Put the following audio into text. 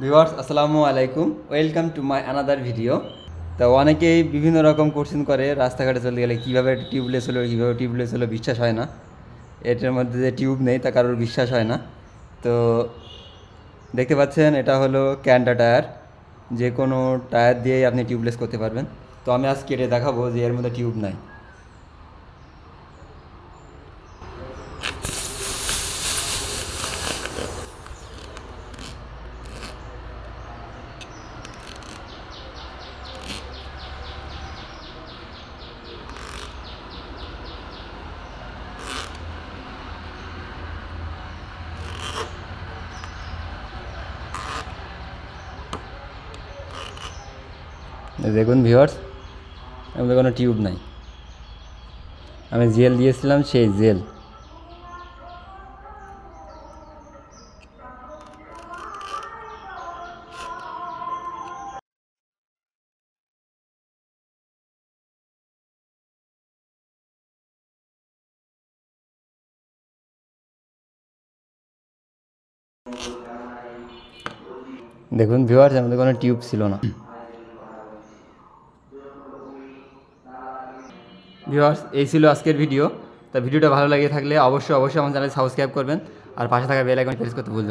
Viewers আসসালামু আলাইকুম, welcome to my another video. তো অনেকেই বিভিন্ন রকম কোশ্চেন করে রাস্তাঘাটে চলতে গেলে কীভাবে টিউবলেস হলো বিশ্বাস হয় না। এটার মধ্যে যে টিউব নেই তা কারোর বিশ্বাস হয় না। তো দেখতে পাচ্ছেন এটা হলো ক্যান্টা টায়ার, যে কোনো টায়ার দিয়েই আপনি টিউবলেস করতে পারবেন। তো আমি আজ কেটে দেখাবো যে এর মধ্যে টিউব নাই। দেখুন ভিউয়ার্স, এর মধ্যে কোনো টিউব নাই। আমি জেল দিয়েছিলাম, সেই জেল। দেখুন ভিউয়ার্স, এর মধ্যে কোনো টিউব ছিল না। ভিউয়ার্স, এই ছিল আজকের ভিডিও। তা ভিডিওটা ভালো লাগে থাকলে অবশ্যই আমার চ্যানেল সাবস্ক্রাইব করবেন আর পাশে থাকা বেল আইকন প্রেস করতে ভুলবেন না।